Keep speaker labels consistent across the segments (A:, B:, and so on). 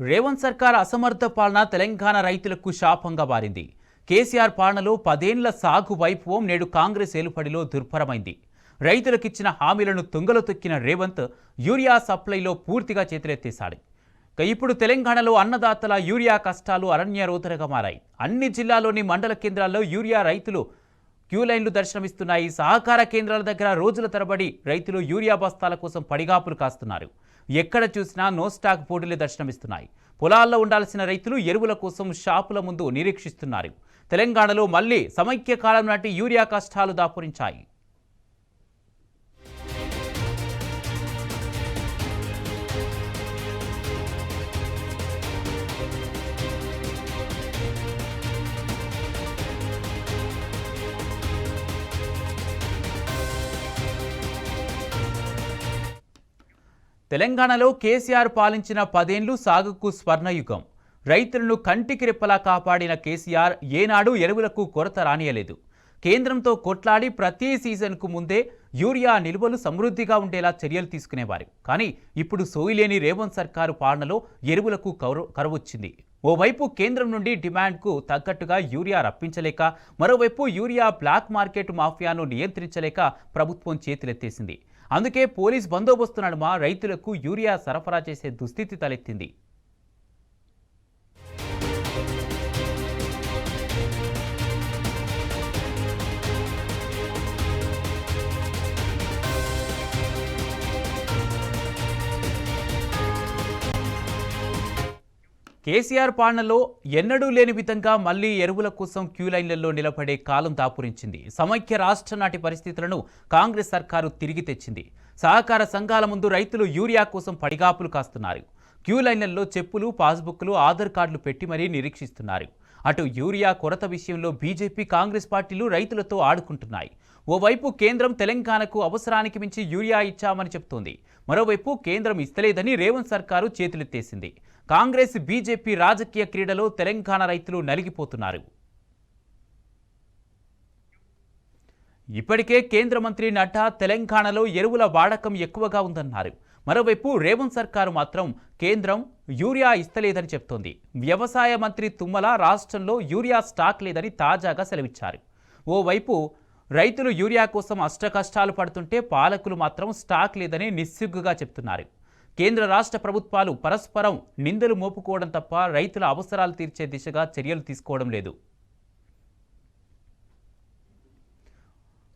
A: రేవంత్ సర్కార్ అసమర్థ పాలన తెలంగాణ రైతులకు శాపంగా మారింది. కేసీఆర్ పాలనలో 10 ఏళ్ల సాగు వైభవం నేడు కాంగ్రెస్ ఏలుపడిలో దుర్భరమైంది. రైతులకిచ్చిన హామీలను తుంగలో తొక్కిన రేవంత్ యూరియా సప్లైలో పూర్తిగా చేతులెత్తేశాడు. ఇప్పుడు తెలంగాణలో అన్నదాతల యూరియా కష్టాలు అరణ్యరోధనగా మారాయి. అన్ని జిల్లాల్లోని మండల కేంద్రాల్లో యూరియా రైతులు క్యూ లైన్లు దర్శనమిస్తున్నాయి. సహకార కేంద్రాల దగ్గర రోజుల తరబడి రైతులు యూరియా బస్తాల కోసం పడిగాపులు కాస్తున్నారు. ఎక్కడ చూసినా నో స్టాక్ బోర్డులే దర్శనమిస్తున్నాయి. పొలాల్లో ఉండాల్సిన రైతులు ఎరువుల కోసం షాపుల ముందు నిరీక్షిస్తున్నారు. తెలంగాణలో మళ్లీ సమైక్య కాలం నాటి యూరియా కష్టాలు దాపురించాయి. తెలంగాణలో కేసీఆర్ పాలించిన 10 ఏళ్లు సాగుకు స్వర్ణయుగం. రైతులను కంటికి రెప్పలా కాపాడిన కేసీఆర్ ఏనాడు ఎరువులకు కొరత రానియలేదు. కేంద్రంతో కొట్లాడి ప్రతి సీజన్కు ముందే యూరియా నిల్వలు సమృద్ధిగా ఉండేలా చర్యలు తీసుకునేవారు. కానీ ఇప్పుడు సోయిలేని రేవంత్ సర్కారు పాలనలో ఎరువులకు కరువొచ్చింది. ఓవైపు కేంద్రం నుండి డిమాండ్కు తగ్గట్టుగా యూరియా రప్పించలేక, మరోవైపు యూరియా బ్లాక్ మార్కెట్ మాఫియాను నియంత్రించలేక ప్రభుత్వం చేతులెత్తేసింది. అందుకే పోలీస్ బందోబస్తు నడుమ రైతులకు యూరియా సరఫరా చేసే దుస్థితి తలెత్తింది. కేసీఆర్ పాలనలో ఎన్నడూ లేని విధంగా మళ్లీ ఎరువుల కోసం క్యూ లైన్లలో నిలబడే కాలం దాపురించింది. సమైక్య రాష్ట్ర నాటి పరిస్థితులను కాంగ్రెస్ సర్కారు తిరిగి తెచ్చింది. సహకార సంఘాల ముందు రైతులు యూరియా కోసం పడిగాపులు కాస్తున్నారు. క్యూ లైన్లలో చెప్పులు, పాస్బుక్లు, ఆధార్ కార్డులు పెట్టి మరీ నిరీక్షిస్తున్నారు. అటు యూరియా కొరత విషయంలో బీజేపీ, కాంగ్రెస్ పార్టీలు రైతులతో ఆడుకుంటున్నాయి. ఓవైపు కేంద్రం తెలంగాణకు అవసరానికి మించి యూరియా ఇచ్చామని చెప్తోంది. మరోవైపు కేంద్రం ఇస్తలేదని రేవంత్ సర్కారు చేతులెత్తేసింది. కాంగ్రెస్, బీజేపీ రాజకీయ క్రీడలో తెలంగాణ రైతులు నలిగిపోతున్నారు. ఇప్పటికే కేంద్ర మంత్రి నడ్డా తెలంగాణలో ఎరువుల వాడకం ఎక్కువగా ఉందన్నారు. మరోవైపు రేవంత్ సర్కారు మాత్రం కేంద్రం యూరియా ఇస్తలేదని చెప్తోంది. వ్యవసాయ మంత్రి తుమ్మల రాష్ట్రంలో యూరియా స్టాక్ లేదని తాజాగా సెలవిచ్చారు. ఓవైపు రైతులు యూరియా కోసం అష్టకష్టాలు పడుతుంటే పాలకులు మాత్రం స్టాక్ లేదని నిస్సిగ్గుగా చెప్తున్నారు. కేంద్ర రాష్ట్ర ప్రభుత్వాలు పరస్పరం నిందలు మోపుకోవడం తప్ప రైతుల అవసరాలు తీర్చే దిశగా చర్యలు తీసుకోవడం లేదు.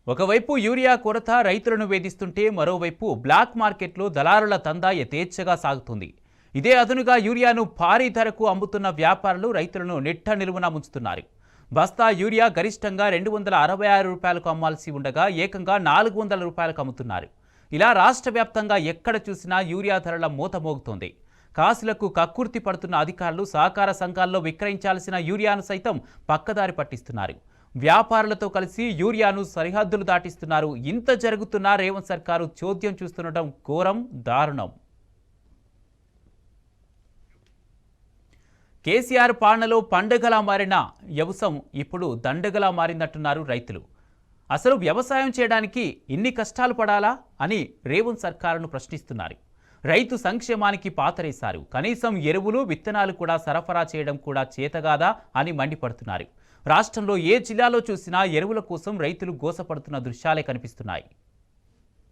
A: ఒకవైపు యూరియా కొరత రైతులను వేధిస్తుంటే మరోవైపు బ్లాక్ మార్కెట్లో దళారుల తందా యథేచ్ఛగా సాగుతుంది. ఇదే అదునుగా యూరియాను భారీ ధరకు అమ్ముతున్న వ్యాపారులు రైతులను నిట్ట నిలువున ముంచుతున్నారు. బస్తా యూరియా గరిష్టంగా 266 రూపాయలకు అమ్మాల్సి ఉండగా ఏకంగా 400 రూపాయలకు అమ్ముతున్నారు. ఇలా రాష్ట్ర వ్యాప్తంగా ఎక్కడ చూసినా యూరియా ధరల మూత మోగుతోంది. కాసులకు కక్కుర్తి పడుతున్న అధికారులు సహకార సంఘాల్లో విక్రయించాల్సిన యూరియాను సైతం పక్కదారి పట్టిస్తున్నారు. వ్యాపారులతో కలిసి యూరియాను సరిహద్దులు దాటిస్తున్నారు. ఇంత జరుగుతున్నా రేవంత్ సర్కారు చోద్యం చూస్తుండటం ఘోరం, దారుణం. కేసీఆర్ పాలనలో పండుగలా మారిన వ్యవసాయం ఇప్పుడు దండగలా మారిందంటున్నారు రైతులు. అసలు వ్యవసాయం చేయడానికి ఇన్ని కష్టాలు పడాలా అని రేవంత్ సర్కారును ప్రశ్నిస్తున్నారు. రైతు సంక్షేమానికి పాతరేశారు. కనీసం ఎరువులు, విత్తనాలు కూడా సరఫరా చేయడం కూడా చేతగాదా అని మండిపడుతున్నారు. రాష్ట్రంలో ఏ జిల్లాలో చూసినా ఎరువుల కోసం రైతులు గోసపడుతున్న దృశ్యాలే కనిపిస్తున్నాయి.